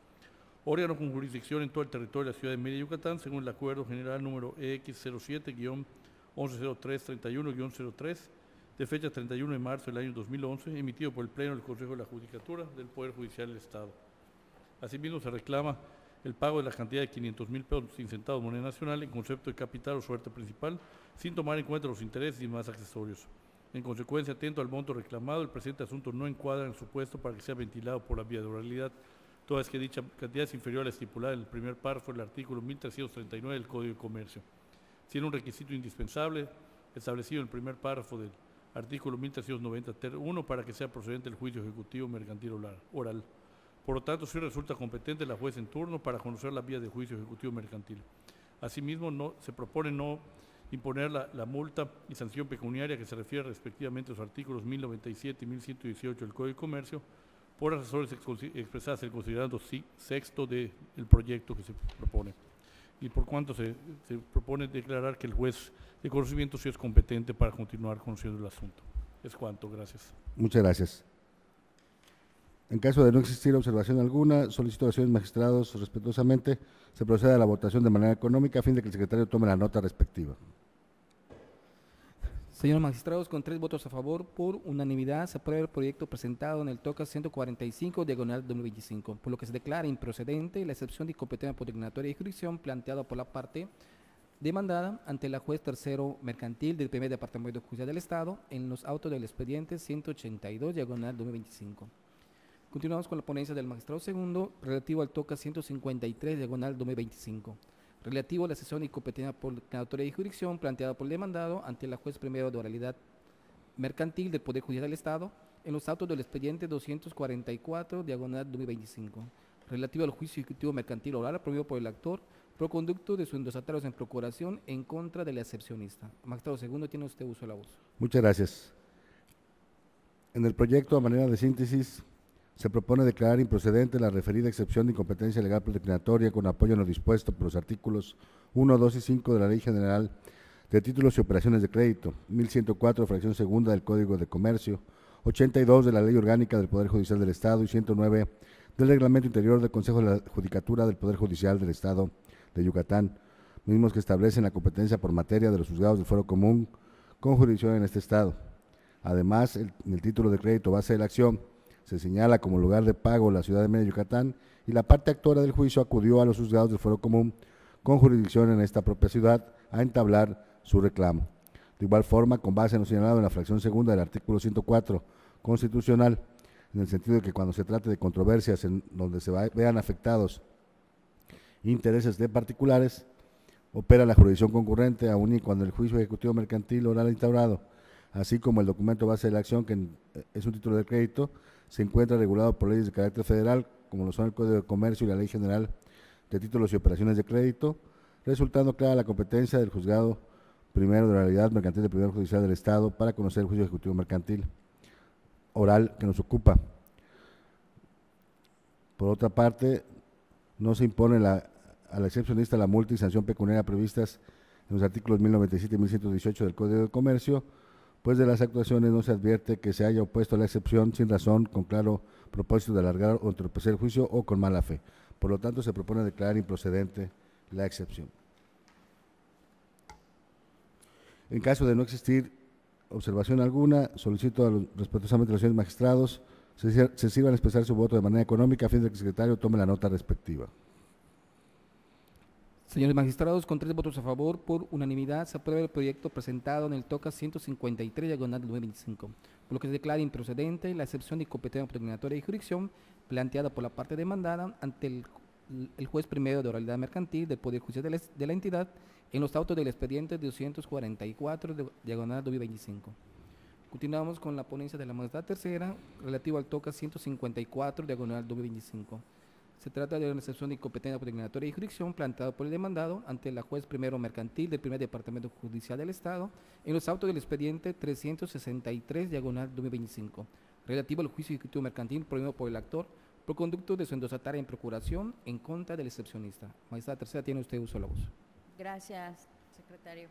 Órgano con jurisdicción en todo el territorio de la ciudad de Mérida, Yucatán, según el Acuerdo General número EX07-110331-03, de fecha 31 de marzo del año 2011, emitido por el Pleno del Consejo de la Judicatura del Poder Judicial del Estado. Asimismo, se reclama el pago de la cantidad de 500,000 pesos sin centavos moneda nacional en concepto de capital o suerte principal, sin tomar en cuenta los intereses y más accesorios. En consecuencia, atento al monto reclamado, el presente asunto no encuadra en el supuesto para que sea ventilado por la vía de oralidad, toda vez que dicha cantidad es inferior a la estipulada en el primer párrafo del artículo 1339 del Código de Comercio, siendo un requisito indispensable establecido en el primer párrafo del artículo 1390-1 para que sea procedente el juicio ejecutivo mercantil oral. Por lo tanto, sí resulta competente la juez en turno para conocer la vía de juicio ejecutivo mercantil. Asimismo, se propone no imponer la multa y sanción pecuniaria que se refiere respectivamente a los artículos 1097 y 1118 del Código de Comercio por las razones expresadas en el considerando sexto del proyecto que se propone. Y por cuanto se propone declarar que el juez de conocimiento sí es competente para continuar conociendo el asunto. Es cuanto, gracias. Muchas gracias. En caso de no existir observación alguna, solicito a los señores magistrados respetuosamente se proceda a la votación de manera económica a fin de que el secretario tome la nota respectiva. Señores magistrados, con 3 votos a favor, por unanimidad se aprueba el proyecto presentado en el TOCA 145, diagonal 2025, por lo que se declara improcedente la excepción de incompetencia por declaratoria y jurisdicción planteada por la parte demandada ante la juez tercero mercantil del Primer Departamento Judicial del Estado en los autos del expediente 182, diagonal 2025. Continuamos con la ponencia del magistrado segundo, relativo al TOCA 153, diagonal 2025, relativo a la sesión de incompetencia por declaratoria de jurisdicción planteada por el demandado ante la juez primero de oralidad mercantil del Poder Judicial del Estado en los autos del expediente 244, diagonal 2025, relativo al juicio ejecutivo mercantil oral promovido por el actor por conducto de sus endosatarios en procuración en contra de la excepcionista. Magistrado segundo, tiene usted uso de la voz. Muchas gracias. En el proyecto, a manera de síntesis, se propone declarar improcedente la referida excepción de incompetencia legal declaratoria con apoyo en lo dispuesto por los artículos 1, 2 y 5 de la Ley General de Títulos y Operaciones de Crédito, 1104, fracción segunda del Código de Comercio, 82 de la Ley Orgánica del Poder Judicial del Estado y 109 del Reglamento Interior del Consejo de la Judicatura del Poder Judicial del Estado de Yucatán, mismos que establecen la competencia por materia de los juzgados del Fuero Común con jurisdicción en este Estado. Además, en el título de crédito base de la acción se señala como lugar de pago la ciudad de Mérida, Yucatán, y la parte actora del juicio acudió a los juzgados del Fuero Común con jurisdicción en esta propia ciudad a entablar su reclamo. De igual forma, con base en lo señalado en la fracción segunda del artículo 104 constitucional, en el sentido de que cuando se trate de controversias en donde se vean afectados intereses de particulares, opera la jurisdicción concurrente aun y cuando el juicio ejecutivo mercantil oral instaurado, así como el documento base de la acción, que es un título de crédito, se encuentra regulado por leyes de carácter federal, como lo son el Código de Comercio y la Ley General de Títulos y Operaciones de Crédito, resultando clara la competencia del juzgado primero de oralidad mercantil del Poder Judicial del Estado para conocer el juicio ejecutivo mercantil oral que nos ocupa. Por otra parte, no se impone a la excepcionista la multa y sanción pecuniaria previstas en los artículos 1097 y 1118 del Código de Comercio, pues de las actuaciones no se advierte que se haya opuesto a la excepción sin razón, con claro propósito de alargar o entorpecer el juicio o con mala fe. Por lo tanto, se propone declarar improcedente la excepción. En caso de no existir observación alguna, solicito respetuosamente a los señores magistrados se sirvan a expresar su voto de manera económica a fin de que el secretario tome la nota respectiva. Señores magistrados, con 3 votos a favor, por unanimidad, se aprueba el proyecto presentado en el TOCA 153, diagonal 2025, por lo que se declara improcedente la excepción de incompetencia declaratoria y jurisdicción planteada por la parte demandada ante el juez primero de oralidad mercantil del Poder Judicial de la entidad en los autos del expediente 244, diagonal 2025. Continuamos con la ponencia de la magistrada tercera, relativo al TOCA 154, diagonal 2025. Se trata de una excepción de incompetencia declaratoria y jurisdicción planteada por el demandado ante la juez primero mercantil del primer departamento judicial del Estado en los autos del expediente 363, diagonal 2025, relativo al juicio ejecutivo mercantil promovido por el actor por conducto de su endosataria en procuración en contra del excepcionista. Magistrada tercera, tiene usted uso de la voz. Gracias, secretario.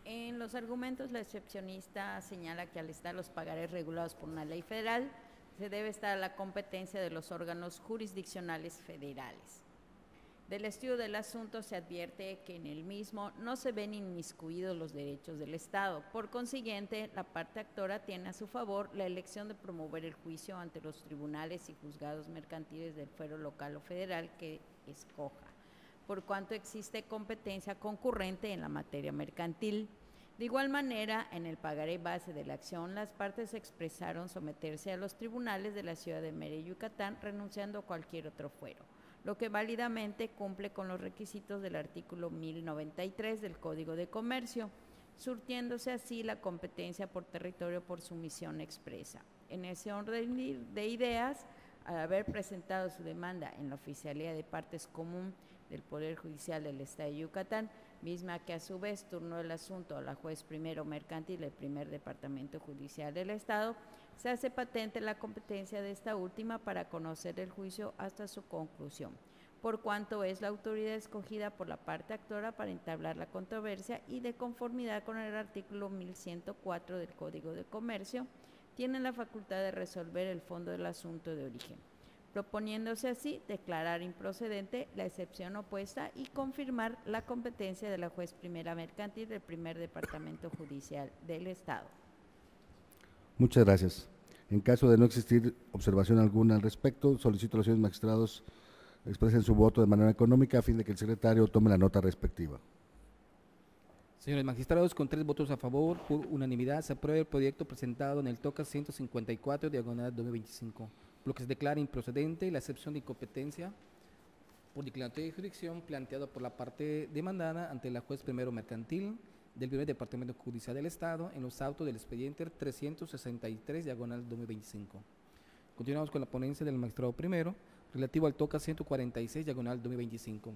En los argumentos, la excepcionista señala que al estar los pagarés regulados por una ley federal, se debe estar a la competencia de los órganos jurisdiccionales federales. Del estudio del asunto se advierte que en el mismo no se ven inmiscuidos los derechos del Estado. Por consiguiente, la parte actora tiene a su favor la elección de promover el juicio ante los tribunales y juzgados mercantiles del fuero local o federal que escoja, por cuanto existe competencia concurrente en la materia mercantil. De igual manera, en el pagaré base de la acción, las partes expresaron someterse a los tribunales de la ciudad de Mérida, Yucatán, renunciando a cualquier otro fuero, lo que válidamente cumple con los requisitos del artículo 1093 del Código de Comercio, surtiéndose así la competencia por territorio por sumisión expresa. En ese orden de ideas, al haber presentado su demanda en la Oficialía de Partes Común del Poder Judicial del Estado de Yucatán, misma que a su vez turnó el asunto a la juez primero mercantil del primer departamento judicial del Estado, se hace patente la competencia de esta última para conocer el juicio hasta su conclusión, por cuanto es la autoridad escogida por la parte actora para entablar la controversia y de conformidad con el artículo 1104 del Código de Comercio, tiene la facultad de resolver el fondo del asunto de origen, proponiéndose así declarar improcedente la excepción opuesta y confirmar la competencia de la juez primera mercantil del primer departamento judicial del Estado. Muchas gracias. En caso de no existir observación alguna al respecto, solicito a los señores magistrados expresen su voto de manera económica a fin de que el secretario tome la nota respectiva. Señores magistrados, con 3 votos a favor, por unanimidad, se aprueba el proyecto presentado en el TOCA 154, diagonal 2025, por lo que se declara improcedente la excepción de incompetencia por declaratoria de jurisdicción planteado por la parte demandada ante la juez primero mercantil del primer departamento judicial del Estado en los autos del expediente 363, diagonal 2025. Continuamos con la ponencia del magistrado primero, relativo al TOCA 146, diagonal 2025,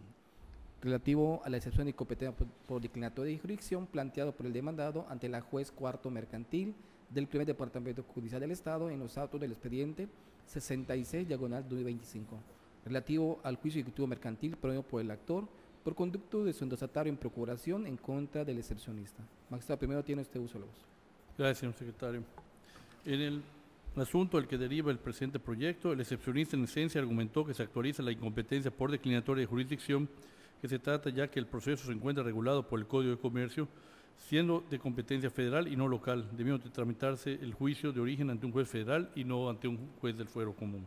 relativo a la excepción de incompetencia por declaratoria de jurisdicción planteado por el demandado ante la juez cuarto mercantil del primer departamento judicial del Estado en los autos del expediente 66, diagonal 2025, relativo al juicio ejecutivo mercantil promovido por el actor por conducto de su endosatario en procuración en contra del excepcionista. Magistrado primero, tiene usted uso de la voz. Gracias, señor secretario. En el asunto del que deriva el presente proyecto, el excepcionista en esencia argumentó que se actualiza la incompetencia por declinatoria de jurisdicción, que se trata ya que el proceso se encuentra regulado por el Código de Comercio, siendo de competencia federal y no local, debiendo de tramitarse el juicio de origen ante un juez federal y no ante un juez del fuero común.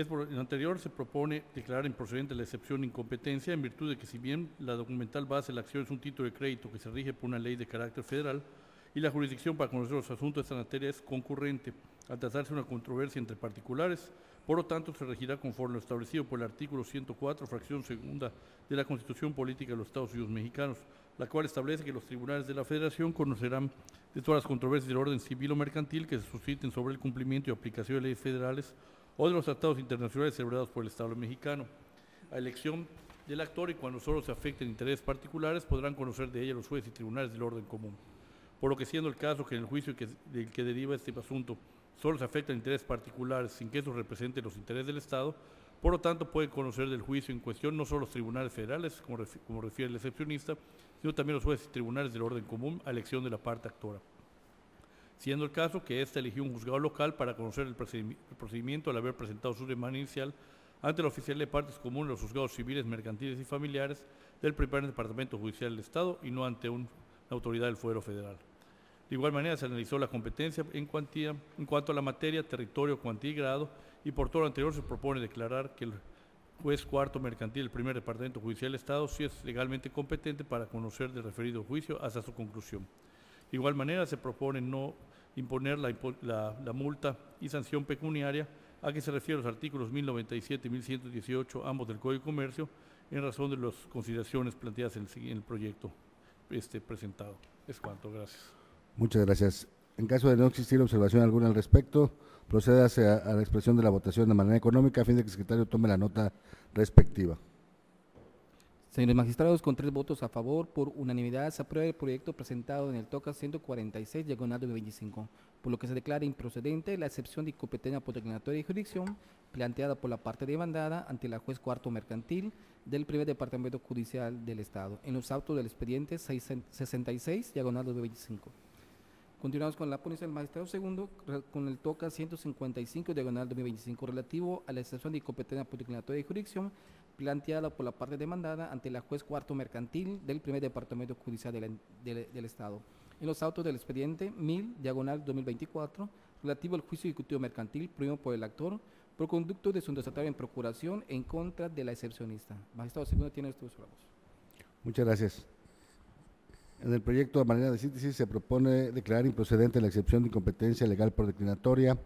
Por lo anterior, se propone declarar improcedente la excepción de incompetencia en virtud de que, si bien la documental base de la acción es un título de crédito que se rige por una ley de carácter federal y la jurisdicción para conocer los asuntos de esta materia es concurrente, al tratarse de una controversia entre particulares, por lo tanto se regirá conforme lo establecido por el artículo 104, fracción segunda de la Constitución Política de los Estados Unidos Mexicanos, la cual establece que los tribunales de la Federación conocerán de todas las controversias del orden civil o mercantil que se susciten sobre el cumplimiento y aplicación de leyes federales o de los tratados internacionales celebrados por el Estado mexicano. A elección del actor y cuando solo se afecten intereses particulares, podrán conocer de ella los jueces y tribunales del orden común. Por lo que, siendo el caso que en el juicio del que deriva este asunto solo se afectan intereses particulares sin que eso represente los intereses del Estado, por lo tanto pueden conocer del juicio en cuestión no solo los tribunales federales, como refiere el excepcionista, sino también los jueces y tribunales del orden común a elección de la parte actora, siendo el caso que ésta eligió un juzgado local para conocer el procedimiento al haber presentado su demanda inicial ante la oficial de partes comunes de los juzgados civiles, mercantiles y familiares del primer departamento judicial del Estado y no ante una autoridad del fuero federal. De igual manera, se analizó la competencia en cuanto a la materia, territorio, cuantía y grado, y por todo lo anterior se propone declarar que el juez cuarto mercantil del primer departamento judicial del Estado sí es legalmente competente para conocer del referido juicio hasta su conclusión. De igual manera, se propone no imponer la multa y sanción pecuniaria a que se refieren los artículos 1097 y 1118, ambos del Código de Comercio, en razón de las consideraciones planteadas en el proyecto presentado. Es cuanto, gracias. Muchas gracias. En caso de no existir observación alguna al respecto, procédase a la expresión de la votación de manera económica a fin de que el secretario tome la nota respectiva. Señores magistrados, con 3 votos a favor, por unanimidad se aprueba el proyecto presentado en el TOCA 146, diagonal 2025, por lo que se declara improcedente la excepción de incompetencia por declaratoria de jurisdicción planteada por la parte demandada ante la juez cuarto mercantil del primer departamento judicial del Estado, en los autos del expediente 66, diagonal 2025. Continuamos con la ponencia del magistrado segundo, con el TOCA 155, diagonal 2025, relativo a la excepción de incompetencia por declaratoria de jurisdicción planteada por la parte demandada ante la juez cuarto mercantil del primer departamento judicial del Estado, en los autos del expediente 1000, diagonal 2024, relativo al juicio ejecutivo mercantil promovido por el actor por conducto de su endosatario en procuración en contra de la excepcionista. Magistrado segundo, tiene usted uso de la voz. Muchas gracias. En el proyecto, de manera de síntesis, se propone declarar improcedente la excepción de incompetencia legal por declinatoria,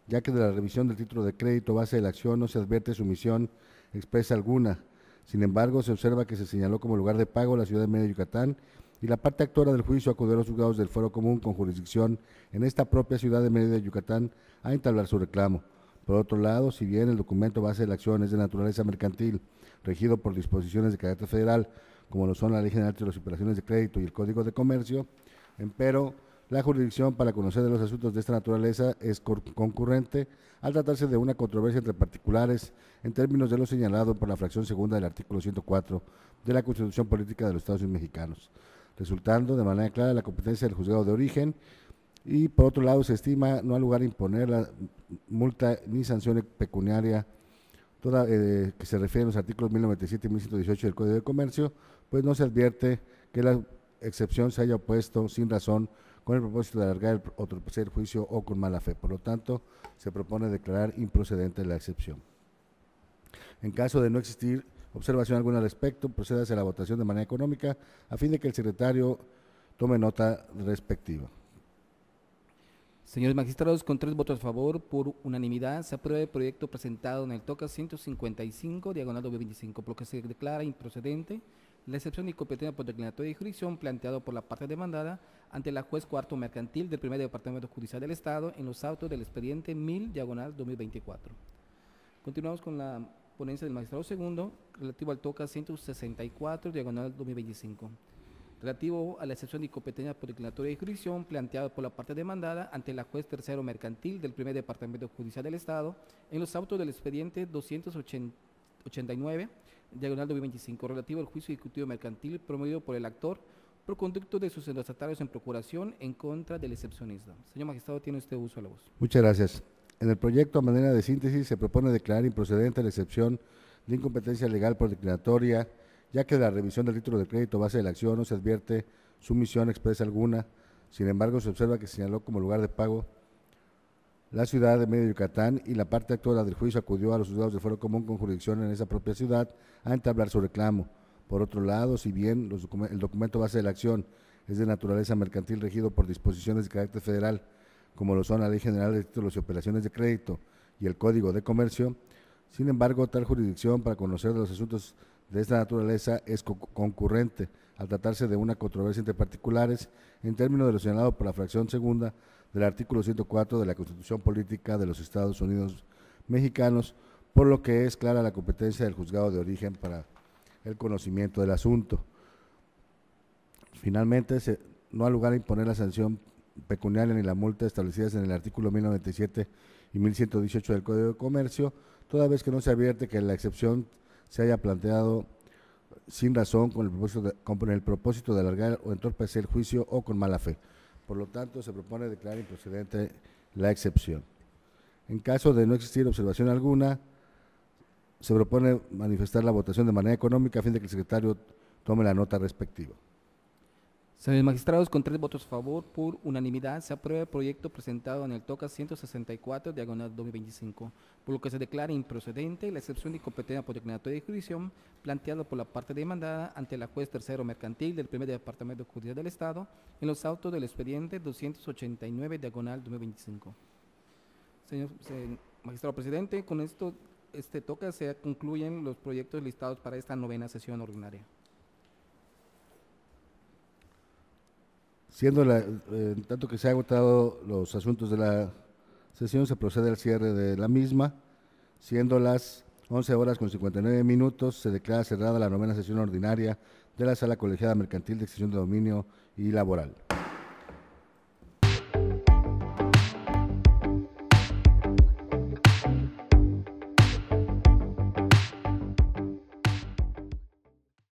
ya que de la revisión del título de crédito base de la acción no se advierte sumisión expresa alguna. Sin embargo, se observa que se señaló como lugar de pago la ciudad de Mérida, Yucatán, y la parte actora del juicio acudió a los juzgados del Fuero Común con jurisdicción en esta propia ciudad de Mérida, Yucatán, a entablar su reclamo. Por otro lado, si bien el documento base de la acción es de naturaleza mercantil, regido por disposiciones de carácter federal, como lo son la Ley General de las Operaciones de Crédito y el Código de Comercio, empero, la jurisdicción para conocer de los asuntos de esta naturaleza es concurrente al tratarse de una controversia entre particulares en términos de lo señalado por la fracción segunda del artículo 104 de la Constitución Política de los Estados Unidos Mexicanos, resultando de manera clara la competencia del juzgado de origen y, por otro lado, se estima no ha lugar a imponer la multa ni sanción pecuniaria que se refiere a los artículos 1097 y 1118 del Código de Comercio, pues no se advierte que la excepción se haya opuesto sin razón con el propósito de alargar o torpecer el juicio o con mala fe. Por lo tanto, se propone declarar improcedente la excepción. En caso de no existir observación alguna al respecto, procédase a la votación de manera económica a fin de que el secretario tome nota respectiva. Señores magistrados, con 3 votos a favor, por unanimidad, se aprueba el proyecto presentado en el TOCA 155, diagonal 2025, por lo que se declara improcedente la excepción de incompetencia por declinatoria de jurisdicción planteado por la parte demandada ante la juez cuarto mercantil del primer departamento judicial del Estado en los autos del expediente 1000, diagonal 2024. Continuamos con la ponencia del magistrado segundo, relativo al TOCA 164, diagonal 2025. Relativo a la excepción de incompetencia por declinatoria de jurisdicción planteada por la parte demandada ante la juez tercero mercantil del primer departamento judicial del Estado en los autos del expediente 289, diagonal 2025, relativo al juicio ejecutivo mercantil promovido por el actor por conducto de sus endostatarios en procuración en contra del excepcionista. Señor magistrado, tiene usted uso de la voz. Muchas gracias. En el proyecto, a manera de síntesis, se propone declarar improcedente la excepción de incompetencia legal por declinatoria, ya que de la revisión del título de crédito base de la acción no se advierte sumisión expresa alguna. Sin embargo, se observa que señaló como lugar de pago la ciudad de Mérida, Yucatán, y la parte actora del juicio acudió a los juzgados de fuero común con jurisdicción en esa propia ciudad a entablar su reclamo. Por otro lado, si bien el documento base de la acción es de naturaleza mercantil regido por disposiciones de carácter federal, como lo son la Ley General de Títulos y Operaciones de Crédito y el Código de Comercio, sin embargo, tal jurisdicción para conocer de los asuntos de esta naturaleza es concurrente al tratarse de una controversia entre particulares en términos de lo señalado por la fracción segunda del artículo 104 de la Constitución Política de los Estados Unidos Mexicanos, por lo que es clara la competencia del juzgado de origen para el conocimiento del asunto. Finalmente, no ha lugar a imponer la sanción pecuniaria ni la multa establecidas en el artículo 1097 y 1118 del Código de Comercio, toda vez que no se advierte que la excepción se haya planteado sin razón con el propósito de alargar o entorpecer el juicio o con mala fe. Por lo tanto, se propone declarar improcedente la excepción. En caso de no existir observación alguna, se propone manifestar la votación de manera económica a fin de que el secretario tome la nota respectiva. Señores magistrados, con 3 votos a favor, por unanimidad, se aprueba el proyecto presentado en el TOCA 164, diagonal 2025, por lo que se declara improcedente la excepción de incompetencia por declinatoria de jurisdicción planteada por la parte demandada ante la juez tercero mercantil del primer departamento judicial del Estado en los autos del expediente 289, diagonal 2025. Señor magistrado presidente, con esto TOCA se concluyen los proyectos listados para esta 9ª sesión ordinaria. En tanto que se han agotado los asuntos de la sesión, se procede al cierre de la misma. Siendo las 11:59, se declara cerrada la 9ª sesión ordinaria de la Sala Colegiada Mercantil de Extinción de Dominio y Laboral.